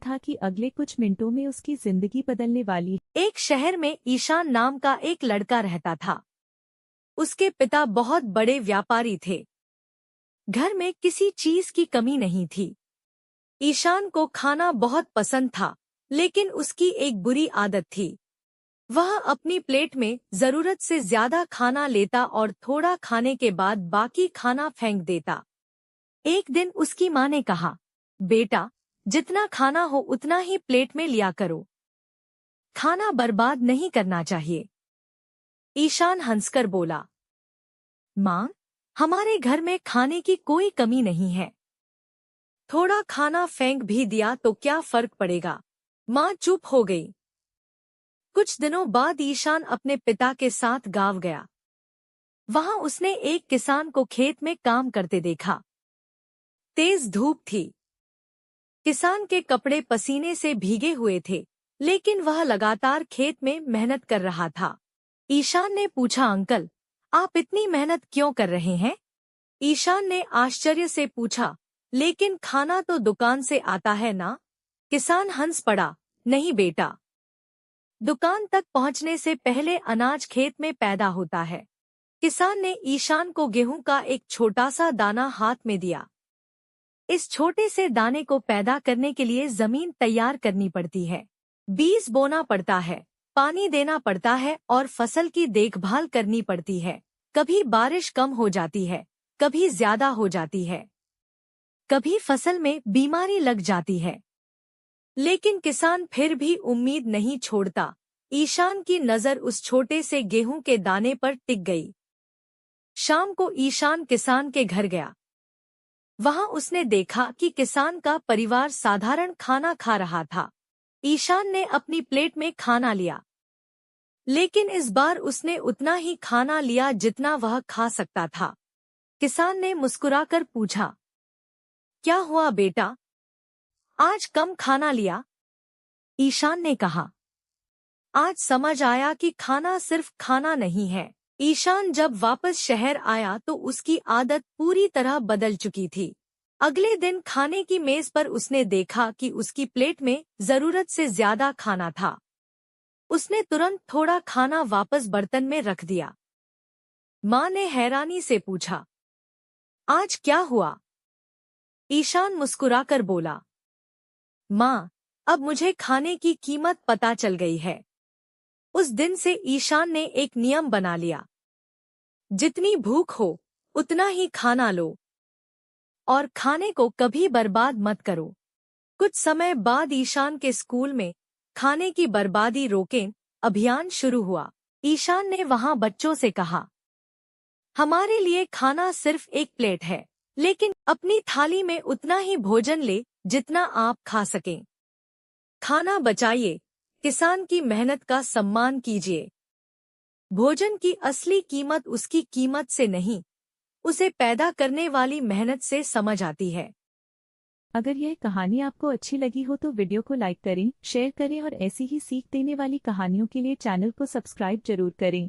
था कि अगले कुछ मिनटों में उसकी जिंदगी बदलने वाली है। एक शहर में ईशान नाम का एक लड़का रहता था। उसके पिता बहुत बड़े व्यापारी थे। घर में किसी चीज की कमी नहीं थी। ईशान को खाना बहुत पसंद था, लेकिन उसकी एक बुरी आदत थी। वह अपनी प्लेट में जरूरत से ज्यादा खाना लेता और थोड़ा खाने के बाद बाकी खाना फेंक देता। एक दिन उसकी माँ ने कहा, बेटा, जितना खाना हो उतना ही प्लेट में लिया करो। खाना बर्बाद नहीं करना चाहिए। ईशान हंसकर बोला, माँ, हमारे घर में खाने की कोई कमी नहीं है। थोड़ा खाना फेंक भी दिया तो क्या फर्क पड़ेगा। माँ चुप हो गई। कुछ दिनों बाद ईशान अपने पिता के साथ गांव गया। वहां उसने एक किसान को खेत में काम करते देखा। तेज धूप थी। किसान के कपड़े पसीने से भीगे हुए थे, लेकिन वह लगातार खेत में मेहनत कर रहा था। ईशान ने पूछा, अंकल, आप इतनी मेहनत क्यों कर रहे हैं? ईशान ने आश्चर्य से पूछा, लेकिन खाना तो दुकान से आता है ना? किसान हंस पड़ा, नहीं बेटा, दुकान तक पहुंचने से पहले अनाज खेत में पैदा होता है। किसान ने ईशान को गेहूं का एक छोटा सा दाना हाथ में दिया। इस छोटे से दाने को पैदा करने के लिए जमीन तैयार करनी पड़ती है, बीज बोना पड़ता है, पानी देना पड़ता है और फसल की देखभाल करनी पड़ती है। कभी बारिश कम हो जाती है, कभी ज्यादा हो जाती है, कभी फसल में बीमारी लग जाती है, लेकिन किसान फिर भी उम्मीद नहीं छोड़ता। ईशान की नजर उस छोटे से गेहूं के दाने पर टिक गई। शाम को ईशान किसान के घर गया। वहां उसने देखा कि किसान का परिवार साधारण खाना खा रहा था। ईशान ने अपनी प्लेट में खाना लिया, लेकिन इस बार उसने उतना ही खाना लिया जितना वह खा सकता था। किसान ने मुस्कुराकर पूछा, क्या हुआ बेटा, आज कम खाना लिया? ईशान ने कहा, आज समझ आया कि खाना सिर्फ खाना नहीं है। ईशान जब वापस शहर आया तो उसकी आदत पूरी तरह बदल चुकी थी। अगले दिन खाने की मेज पर उसने देखा कि उसकी प्लेट में जरूरत से ज्यादा खाना था। उसने तुरंत थोड़ा खाना वापस बर्तन में रख दिया। माँ ने हैरानी से पूछा, आज क्या हुआ? ईशान मुस्कुराकर बोला, माँ, अब मुझे खाने की कीमत पता चल गई है। उस दिन से ईशान ने एक नियम बना लिया, जितनी भूख हो उतना ही खाना लो और खाने को कभी बर्बाद मत करो। कुछ समय बाद ईशान के स्कूल में खाने की बर्बादी रोकें अभियान शुरू हुआ। ईशान ने वहां बच्चों से कहा, हमारे लिए खाना सिर्फ एक प्लेट है, लेकिन अपनी थाली में उतना ही भोजन ले जितना आप खा सकें। खाना बचाइए, किसान की मेहनत का सम्मान कीजिए। भोजन की असली कीमत उसकी कीमत से नहीं, उसे पैदा करने वाली मेहनत से समझ आती है। अगर यह कहानी आपको अच्छी लगी हो तो वीडियो को लाइक करें, शेयर करें और ऐसी ही सीख देने वाली कहानियों के लिए चैनल को सब्सक्राइब जरूर करें।